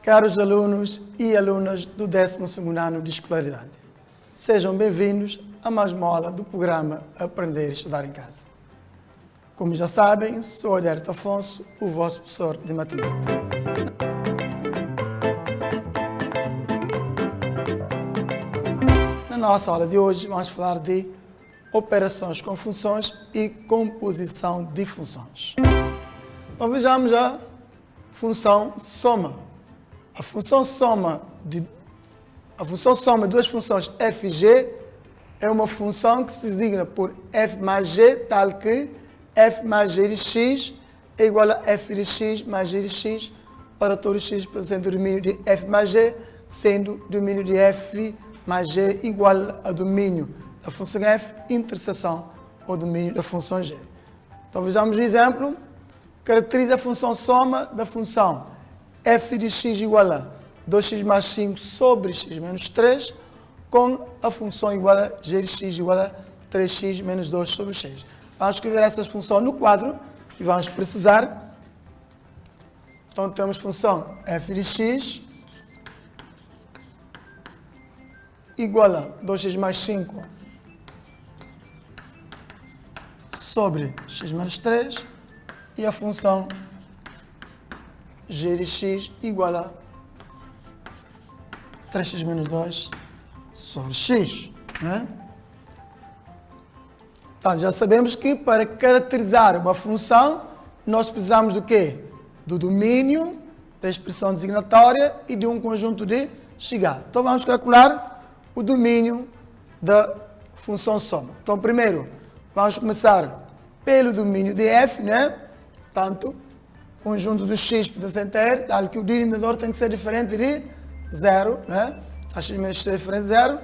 Caros alunos e alunas do 12º ano de escolaridade, sejam bem-vindos a mais uma aula do programa Aprender e Estudar em Casa. Como já sabem, sou Alberto Afonso, o vosso professor de matemática. Na nossa aula de hoje vamos falar de operações com funções e composição de funções. Então vejamos a função soma. A função soma de duas funções f e g é uma função que se designa por f mais g, tal que f mais g de x é igual a f de x mais g de x para todo x sendo o domínio de f mais g, sendo o domínio de f mais g igual ao domínio da função f, interseção ao domínio da função g. Então vejamos o exemplo. Caracteriza a função soma da função f de x igual a 2x mais 5 sobre x menos 3 com a função igual a g de x igual a 3x menos 2 sobre x. Vamos escrever essa função no quadro que vamos precisar. Então temos função f de x igual a 2x mais 5 sobre x menos 3 e a função g de x igual a 3x menos 2 sobre x. Né? Então, já sabemos que para caracterizar uma função, nós precisamos do quê? Do domínio, da expressão designatória e de um conjunto de chegar. Então, vamos calcular o domínio da função soma. Então, primeiro, vamos começar pelo domínio de f, né? Portanto, conjunto do x pertencente a R, tal que o denominador tem que ser diferente de 0, né? A x menos x é diferente de 0.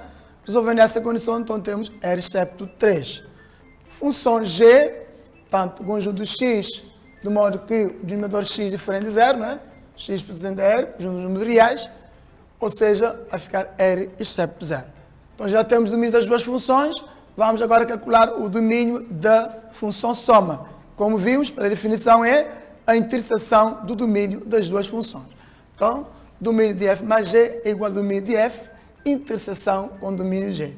Resolvendo essa condição, então temos R excepto 3. Função g, portanto, conjunto do x, de modo que o denominador x é diferente de 0, né? X pertencente a R, conjunto dos números reais, ou seja, vai ficar R excepto 0. Então já temos o domínio das duas funções, vamos agora calcular o domínio da função soma. Como vimos, pela definição é a interseção do domínio das duas funções. Então, domínio de f mais g é igual ao domínio de f, interseção com o domínio g.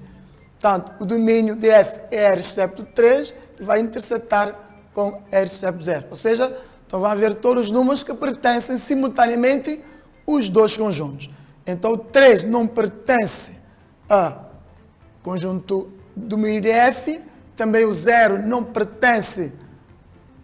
Portanto, o domínio de f é R excepto 3, que vai intersetar com R excepto 0. Ou seja, então vamos ver todos os números que pertencem simultaneamente os dois conjuntos. Então, o 3 não pertence ao conjunto domínio de f, também o 0 não pertence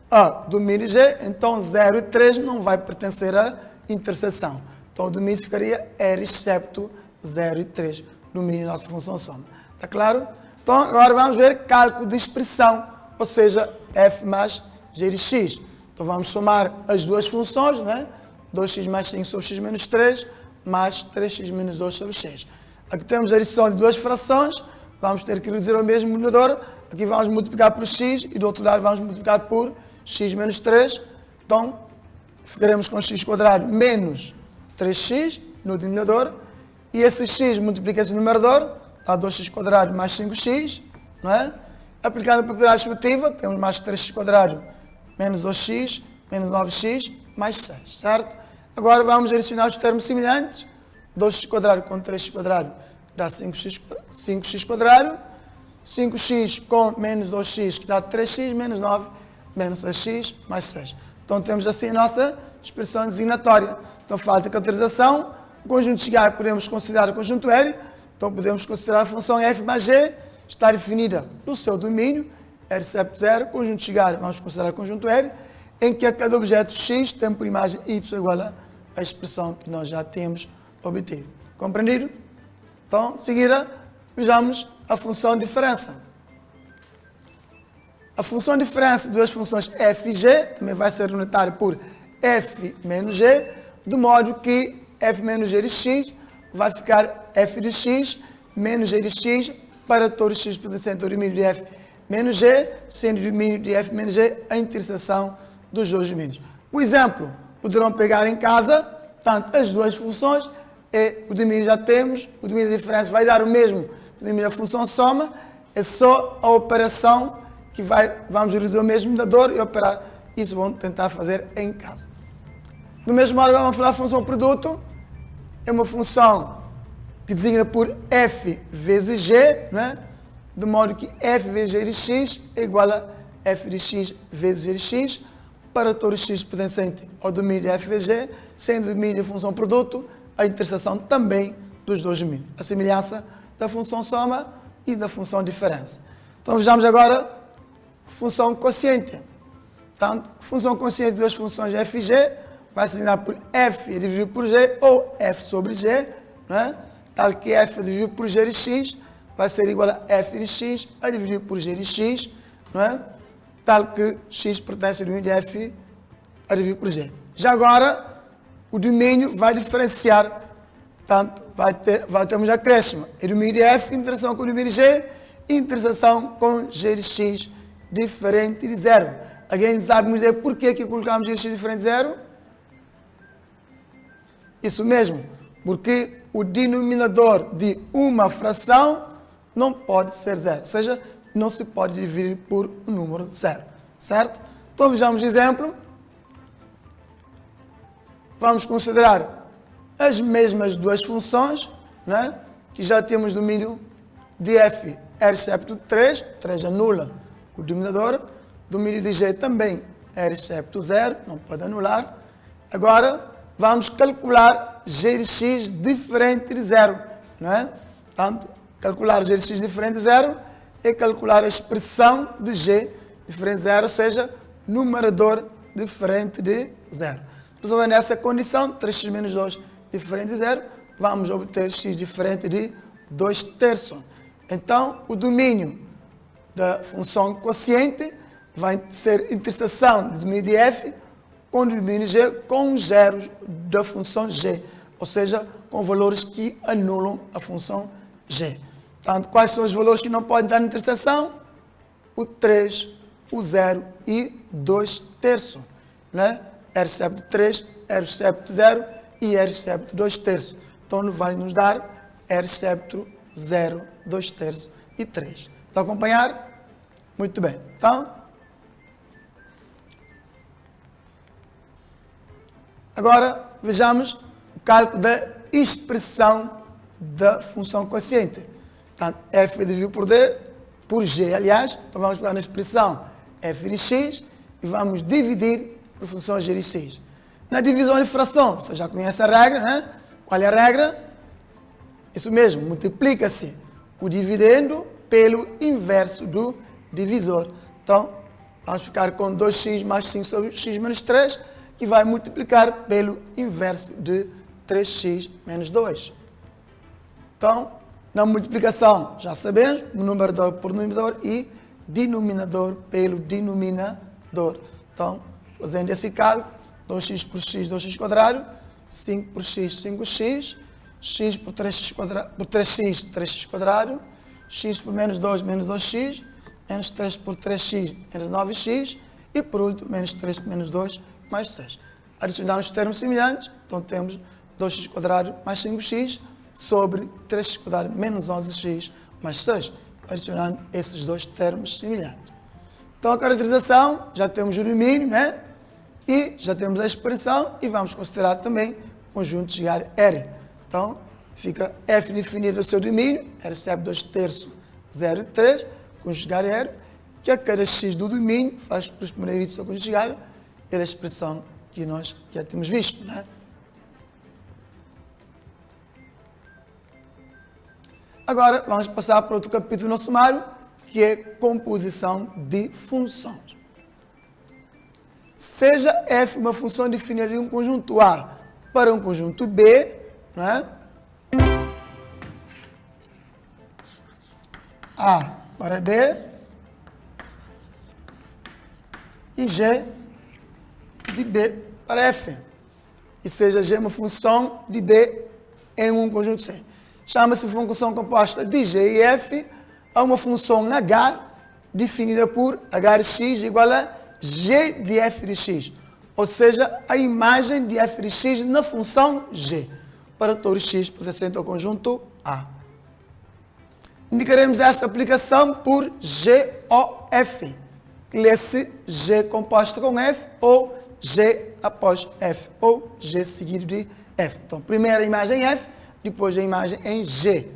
ao domínio g, então 0 e 3 não vai pertencer à interseção. Então o domínio ficaria R excepto 0 e 3, domínio da nossa função soma. Está claro? Então agora vamos ver cálculo de expressão, ou seja, f mais g de x. Então vamos somar as duas funções, né? 2x mais 5 sobre x menos 3, mais 3x menos 2 sobre x. Aqui temos a adição de duas frações, vamos ter que reduzir ao mesmo denominador. Aqui vamos multiplicar por x e do outro lado vamos multiplicar por x menos 3. Então, ficaremos com x quadrado menos 3x no denominador. E esse x multiplica-se no numerador, dá 2x quadrado mais 5x. Não é? Aplicando a propriedade subtrativa, temos mais 3x quadrado menos 2x, menos 9x, mais 6. Certo? Agora vamos adicionar os termos semelhantes. 2x quadrado com 3x quadrado dá 5x quadrado. 5x com menos 2x, que dá 3x, menos 9, menos 6x, mais 6. Então temos assim a nossa expressão designatória. Então falta a caracterização. O conjunto de chegar podemos considerar o conjunto R. Então podemos considerar a função f mais g, está definida no seu domínio, R excepto 0. Conjunto de chegar, vamos considerar o conjunto R, em que a cada objeto x tem por imagem y igual à expressão que nós já temos obtido. Compreendido? Então, em seguida, vejamos a função diferença. A função diferença de duas funções f e g também vai ser unitária por f menos g, de modo que f menos g de x vai ficar f de x menos g de x para todo x pertencente ao domínio de f menos g, sendo o domínio de f menos g a interseção dos dois domínios. O exemplo, poderão pegar em casa, portanto, as duas funções, o domínio já temos, o domínio da diferença vai dar o mesmo domínio da função soma, é só a operação que vamos reduzir o mesmo denominador e operar. Isso vamos tentar fazer em casa. Do mesmo modo, vamos falar da função produto. é uma função que designa por f vezes g, né? De modo que f vezes g de x é igual a f de x vezes g de x para todo x pertencente ao domínio de f vezes g, sendo o domínio de função produto a interseção também dos dois domínios, a semelhança da função soma e da função diferença. Então vejamos agora função quociente. Portanto, função quociente de duas funções f e g vai se designar por f dividido por g ou f sobre g, né? Tal que f dividido por g de x vai ser igual a f de x a dividir por g de x, não é? Tal que x pertence ao domínio de f a dividir por g. Já agora, o domínio vai diferenciar, portanto, vai termos acréscimo. E domínio de f, interação com o domínio de g, interseção com g de x diferente de zero. Alguém sabe me dizer por que colocamos g de x diferente de zero? Isso mesmo, porque o denominador de uma fração não pode ser zero, ou seja, não se pode dividir por um número zero, certo? Então vejamos o exemplo. Vamos considerar as mesmas duas funções, né? Que já temos domínio de f, r excepto 3, 3 anula o denominador, domínio de g também, r excepto 0, não pode anular. Agora, vamos calcular g de x diferente de zero, não é? Portanto, calcular g de x diferente de zero é calcular a expressão de g diferente de zero, ou seja, numerador diferente de zero. Resolvendo essa condição, 3x menos 2 diferente de zero, vamos obter x diferente de 2/3. Então, o domínio da função quociente vai ser interseção do domínio de f com o domínio g com os zeros da função g, ou seja, com valores que anulam a função g. Portanto, quais são os valores que não podem dar interseção? O 3, o 0 e 2/3, né? R excepto 3, R excepto 0 e R excepto 2/3. Então, vai nos dar R excepto 0, 2/3 e 3. Estão a acompanhar? Muito bem. Então, agora vejamos o cálculo da expressão da função quociente. Portanto, f dividido por d, por g, aliás. Então, vamos pegar na expressão f de x e vamos dividir por função g de x. Na divisão de fração, você já conhece a regra, né? Qual é a regra? Isso mesmo, multiplica-se o dividendo pelo inverso do divisor. Então, vamos ficar com 2x mais 5 sobre x menos 3, que vai multiplicar pelo inverso de 3x menos 2. Então, na multiplicação, já sabemos, numerador por numerador e denominador pelo denominador. Então, fazendo esse cálculo, 2x por x, 2x quadrado, 5 por x, 5x, x por 3x quadrado, por 3x, 3x quadrado, x por menos 2, menos 2x, menos 3 por 3x, menos 9x, e por último, menos 3 por menos 2, mais 6. Adicionamos termos semelhantes, então temos 2x quadrado mais 5x sobre 3x quadrado menos 11x mais 6, adicionando esses dois termos semelhantes. Então, a caracterização, já temos o domínio, né? E já temos a expressão e vamos considerar também o conjunto de área R. Então, fica f definido o seu domínio, R excepto 2/3, 0 e 3, conjunto de área R, que a cada x do domínio faz corresponder y ao conjunto de área, pela expressão que nós já temos visto, né? Agora, vamos passar para outro capítulo do nosso sumário, que é composição de funções. Seja f uma função definida de um conjunto A para um conjunto B, não é? A para B e G de B para F. E seja G uma função de B em um conjunto C. Chama-se função composta de G e F a uma função H definida por H de x igual a G de f de x, ou seja, a imagem de f de x na função G, para todo x pertencente ao conjunto A. Indicaremos esta aplicação por GOF, que lê-se G composta com F ou G após F, ou G seguido de F. Então, primeiro a imagem F, depois a imagem em G.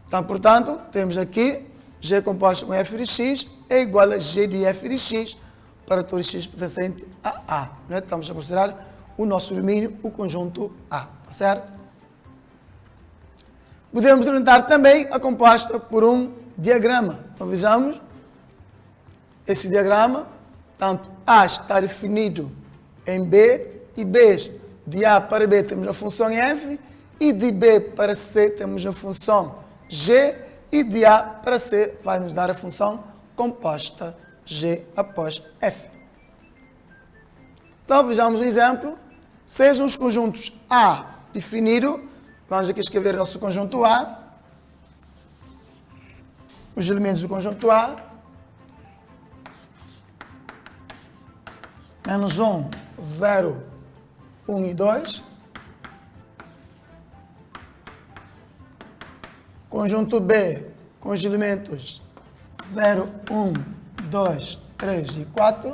Então, portanto, temos aqui G composto com F de X é igual a G de F de X para todo X pertencente a A. Né? Estamos a considerar o nosso domínio, o conjunto A. Tá certo? Podemos representar também a composta por um diagrama. Então, vejamos esse diagrama. Tanto A está definido em B e B. De A para B temos a função F e de B para C temos a função G e de A para C vai nos dar a função composta G após F. Então vejamos um exemplo. Sejam os conjuntos A definido, vamos aqui escrever o nosso conjunto A, os elementos do conjunto A, menos 1, 0, 1 e 2. Conjunto B com os elementos 0, 1, 2, 3 e 4.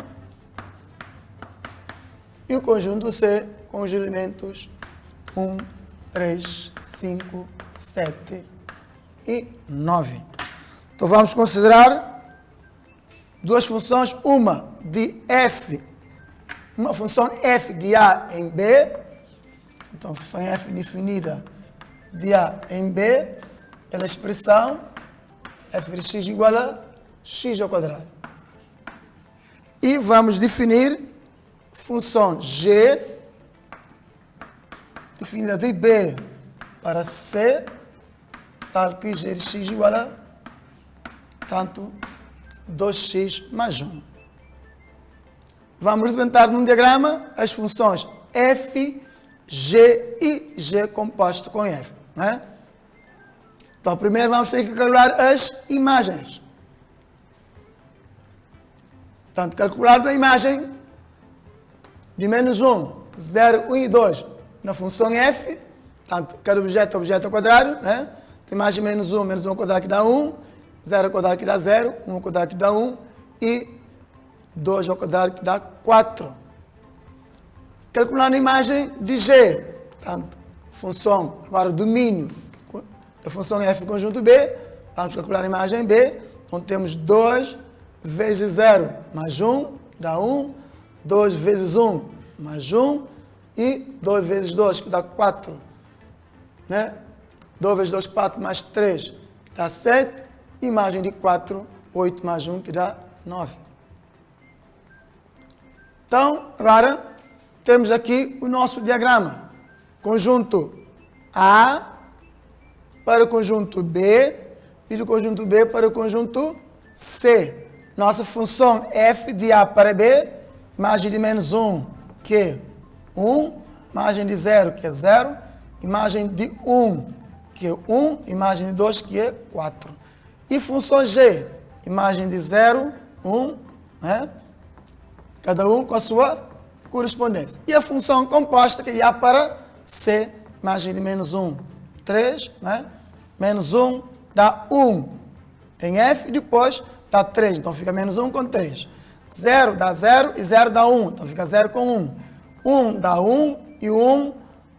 E o conjunto C com os elementos 1, 3, 5, 7 e 9. Então vamos considerar duas funções, uma de F, uma função F de A em B. Então, função F definida de A em B, pela expressão f de x igual a x ao quadrado. E vamos definir função g, definida de B para C, tal que g de x igual a, tanto, 2x mais 1. Vamos representar num diagrama as funções f, g e g composto com f. Não é? Então, primeiro vamos ter que calcular as imagens. Portanto, calcular a imagem de menos 1, 0, 1 e 2 na função f. Portanto, cada objeto é objeto ao quadrado. Né? Tem imagem menos 1 ao quadrado que dá 1, 0 ao quadrado que dá 0, 1 ao quadrado que dá 1 e 2 ao quadrado que dá 4. Calculando a imagem de g. Portanto, função, agora domínio da função f conjunto B, vamos calcular a imagem B, então temos 2 vezes 0 mais 1, dá 1, 2 vezes 1 mais 1, e 2 vezes 2, que dá 4, né? 2 vezes 2, 4, mais 3, que dá 7, imagem de 4, 8 mais 1, que dá 9. Então, agora, temos aqui o nosso diagrama. Conjunto A para o conjunto B e do conjunto B para o conjunto C. Nossa função f de A para B, imagem de menos 1, que é 1, imagem de 0, que é 0, imagem de 1, que é 1, imagem de 2, que é 4. E função G, imagem de 0, 1, né? Cada um com a sua correspondência. E a função composta, que é A para C, imagem de menos 1, 3, né? Menos 1 dá 1 em F, e depois dá 3, então fica menos 1 com 3. 0 dá 0 e 0 dá 1, então fica 0 com 1. 1 dá 1 e 1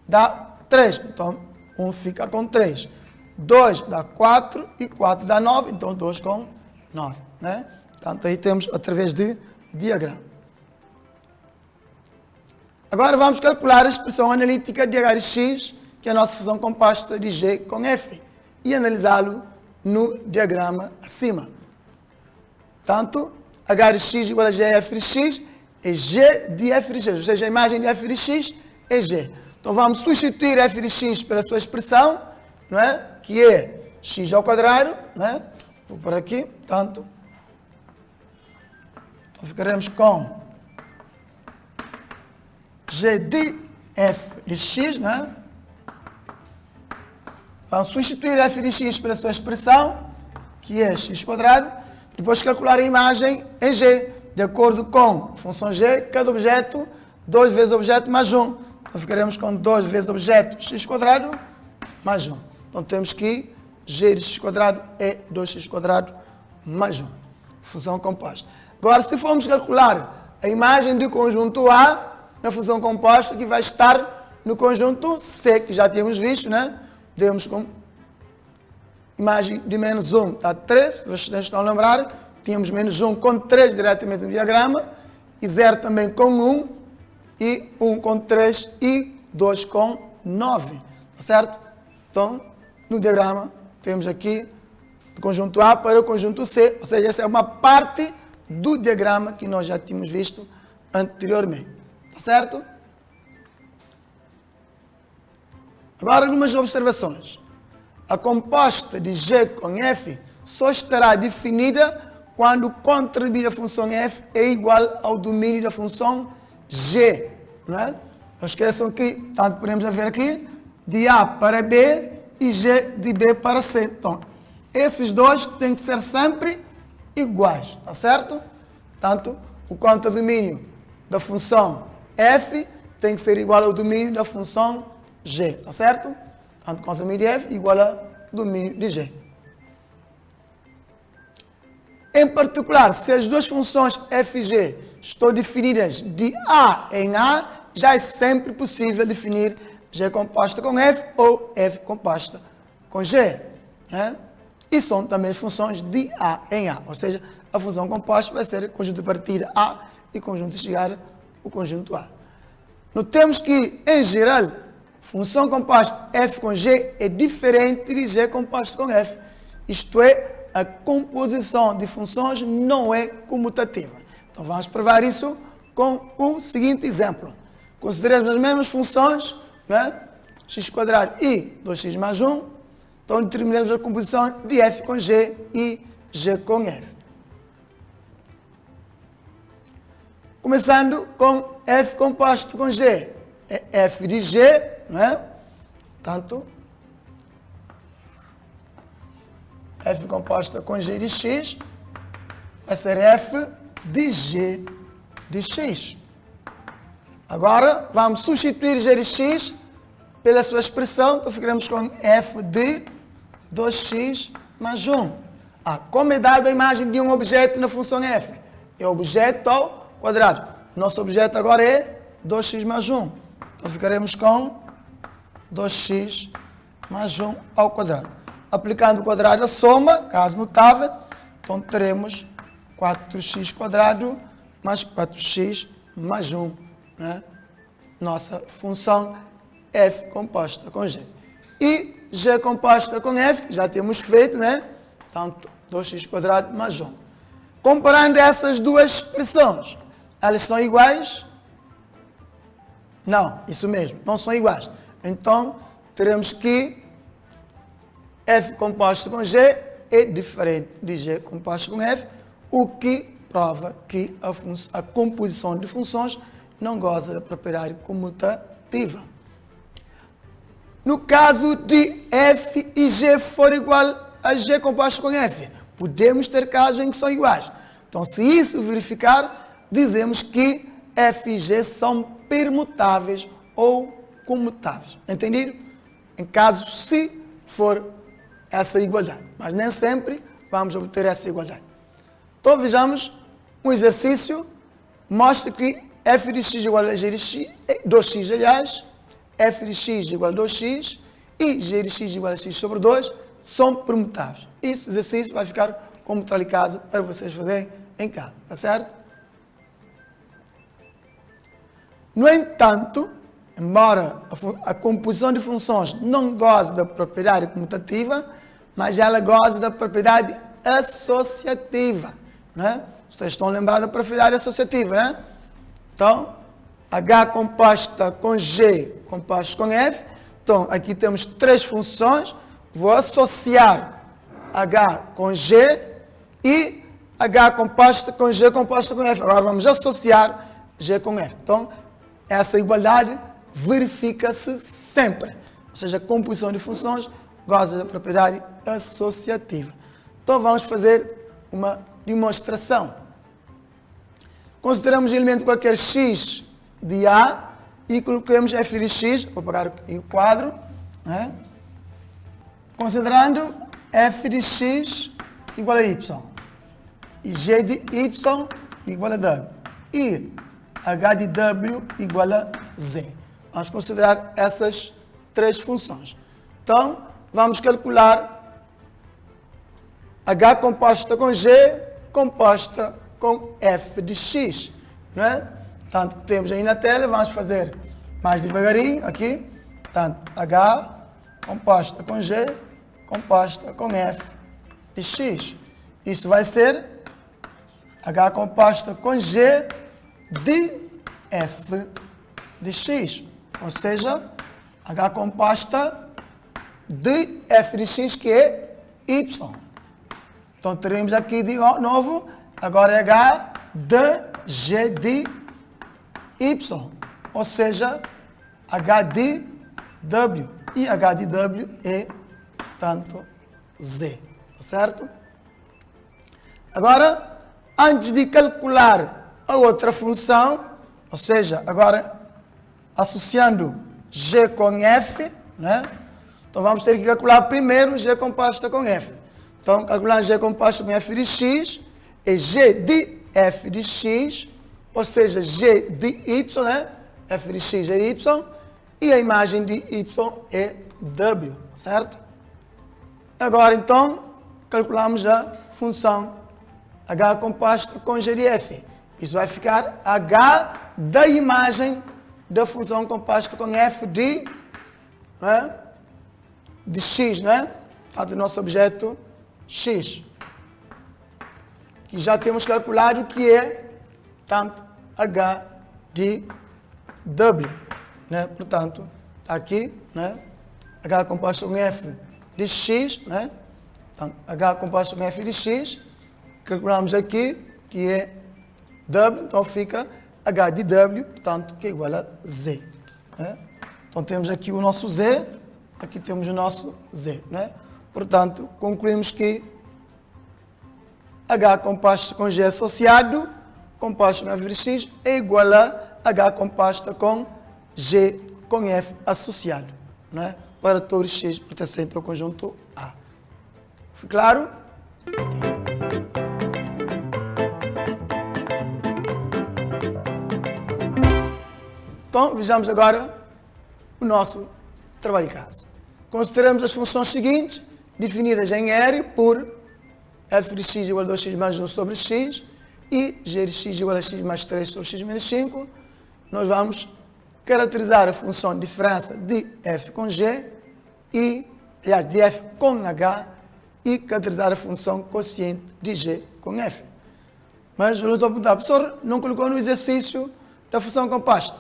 dá 3, então 1 fica com 3. 2 dá 4 e 4 dá 9, então 2 com 9. Né? Portanto, aí temos através de diagrama. Agora vamos calcular a expressão analítica de h de x, que é a nossa função composta de g com f, e analisá-lo no diagrama acima. Portanto, h de x igual a gf de x é g de f de x, ou seja, a imagem de f de x é g. Então vamos substituir f de x pela sua expressão, não é? Que é x ao quadrado, né? Vou por aqui, portanto, então ficaremos com g de f de x, né? Vamos substituir f de x pela sua expressão, que é x quadrado, depois calcular a imagem em g, de acordo com a função g, cada objeto, 2 vezes objeto mais 1. Então ficaremos com 2 vezes objeto x quadrado mais 1. Então temos que g de x quadrado é 2x quadrado mais 1. Função composta. Agora, se formos calcular a imagem do conjunto A na função composta que vai estar no conjunto C, que já tínhamos visto, né? Demos com imagem de menos 1 dá 3, vocês estão a lembrar, tínhamos menos 1 com 3 diretamente no diagrama, e 0 também com 1, e 1 com 3 e 2 com 9, tá certo? Então, no diagrama, temos aqui do conjunto A para o conjunto C, ou seja, essa é uma parte do diagrama que nós já tínhamos visto anteriormente, tá certo? Agora, algumas observações. A composta de G com F só estará definida quando o contribuinte da função F é igual ao domínio da função G. Não é? Não esqueçam que, tanto podemos ver aqui, de A para B e G de B para C. Então, esses dois têm que ser sempre iguais, tá certo? Portanto, o contradomínio da função F tem que ser igual ao domínio da função G, tá certo? Portanto, contradomínio de F igual a domínio de G. Em particular, se as duas funções f e g estão definidas de A em A, já é sempre possível definir G composta com F ou F composta com G. Né? E são também funções de A em A, ou seja, a função composta vai ser conjunto de partida A e conjunto de chegada o conjunto A. Notemos que, em geral, função composta f com g é diferente de g composto com f. Isto é, a composição de funções não é comutativa. Então vamos provar isso com o seguinte exemplo. Consideramos as mesmas funções, né? x² e 2x mais 1. Então determinamos a composição de f com g e g com f. Começando com f composto com g. É f de g, não é? Portanto, f composta com g de x vai ser f de g de x. Agora, vamos substituir g de x pela sua expressão, então ficaremos com f de 2x mais 1. Como é dada a imagem de um objeto na função f? É objeto ao quadrado. Nosso objeto agora é 2x mais 1. Então ficaremos com 2x mais 1 ao quadrado. Aplicando o quadrado à soma, caso notável, então teremos 4x² mais 4x mais 1. Né? Nossa função f composta com g. E g composta com f, que já temos feito, né? Portanto, 2x² mais 1. Comparando essas duas expressões, elas são iguais? Não, isso mesmo, não são iguais. Então, teremos que f composto com g é diferente de g composto com f, o que prova que a composição de funções não goza da propriedade comutativa. No caso de f e g for igual a g composto com f, podemos ter casos em que são iguais. Então, se isso verificar, dizemos que f e g são permutáveis ou comutáveis. Entendido? Em caso se for essa igualdade. Mas nem sempre vamos obter essa igualdade. Então, vejamos um exercício. Mostra que f de x igual a g de x, 2x, aliás, f de x igual a 2x e g de x igual a x sobre 2 são permutáveis. Esse exercício vai ficar como tal em casa para vocês fazerem em casa. Tá certo? No entanto, embora a composição de funções não goze da propriedade comutativa, mas ela goza da propriedade associativa. Né? Vocês estão lembrados da propriedade associativa, né? Então, H composta com G composto com F. Então, aqui temos três funções. Vou associar H com G e H composta com G composta com F. Agora vamos associar G com F. Então, essa igualdade verifica-se sempre. Ou seja, a composição de funções goza da propriedade associativa. Então, vamos fazer uma demonstração. Consideramos o elemento qualquer x de A e colocamos f de x, vou pegar aqui o quadro, né? Considerando f de x igual a y e g de y igual a w. e h de w igual a z. Vamos considerar essas três funções. Então, vamos calcular h composta com g composta com f de x. Não é? Portanto, temos aí na tela, vamos fazer mais devagarinho aqui. Portanto, h composta com g composta com f de x. Isso vai ser h composta com g de f de x. Ou seja, h composta de f de x, que é y. Então, teremos aqui de novo, agora é h de g de y. Ou seja, h de w. E h de w é, portanto, z. Tá certo? Agora, antes de calcular a outra função, ou seja, agora associando g com f, né? Então vamos ter que calcular primeiro g composta com f. Então, calculando g composta com f de x, é g de f de x, ou seja, g de y, né? F de x é y, e a imagem de y é w, certo? Agora, então, calculamos a função h composta com g de f. Isso vai ficar h da imagem da função composta com f de, né, de x, né? Do nosso objeto x. Que já temos calculado que é, portanto, h de w, né? Portanto, está aqui, né? H composto com f de x, né? Portanto, h composto com f de x, calculamos aqui que é w, então fica h de w, portanto, que é igual a z, né? Então temos aqui o nosso z, aqui temos o nosso z, né? Portanto, concluímos que h composto com g associado, composto com f de x, é igual a h composta com g com f associado, né? Para todos x pertencentes ao conjunto A. Foi claro? Então, vejamos agora o nosso trabalho de casa. Consideramos as funções seguintes, definidas em R por f de x igual a 2x mais 1 sobre x e g de x igual a x mais 3 sobre x menos 5. Nós vamos caracterizar a função de diferença de f com g e, aliás, de f com h e caracterizar a função quociente de g com f. Mas eu estou a perguntar, professor, não colocou no exercício da função composta?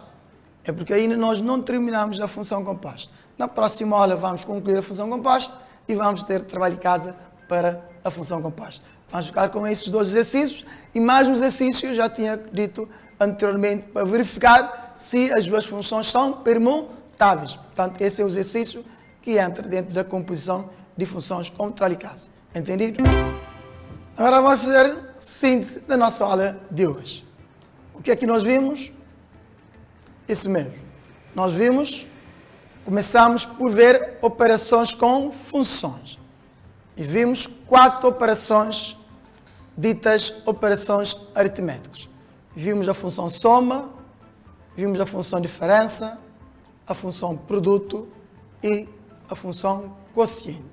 É porque ainda nós não terminamos a função composta. Na próxima aula vamos concluir a função composta e vamos ter trabalho de casa para a função composta. Vamos ficar com esses dois exercícios e mais um exercício, eu já tinha dito anteriormente, para verificar se as duas funções são permutáveis. Portanto, esse é o exercício que entra dentro da composição de funções com trabalho de casa. Entendido? Agora vamos fazer síntese da nossa aula de hoje. O que é que nós vimos? Isso mesmo. Nós vimos, começamos por ver operações com funções. E vimos 4 operações ditas operações aritméticas. Vimos a função soma, vimos a função diferença, a função produto e a função quociente.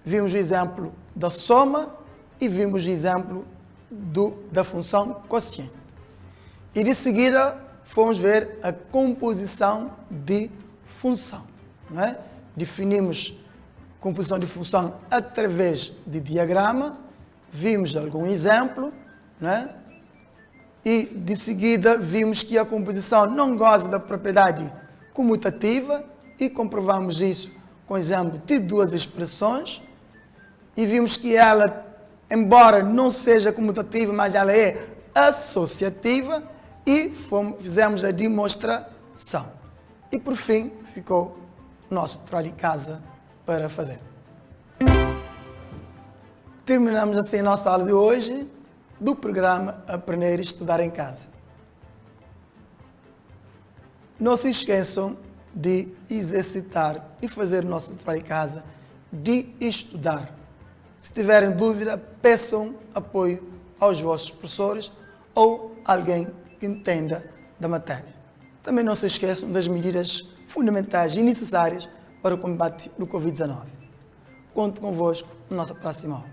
Vimos o exemplo da soma e vimos o exemplo da função quociente. E de seguida fomos ver a composição de função. Não é? Definimos composição de função através de diagrama, vimos algum exemplo, não é? E de seguida vimos que a composição não goza da propriedade comutativa e comprovamos isso com o exemplo de duas expressões e vimos que ela, embora não seja comutativa, mas ela é associativa e fizemos a demonstração. E por fim ficou o nosso trabalho de casa para fazer. Terminamos assim a nossa aula de hoje do programa Aprender e Estudar em Casa. Não se esqueçam de exercitar e fazer o nosso trabalho de casa, de estudar. Se tiverem dúvida, peçam apoio aos vossos professores ou alguém que entenda da matéria. Também não se esqueçam das medidas fundamentais e necessárias para o combate do Covid-19. Conto convosco na nossa próxima aula.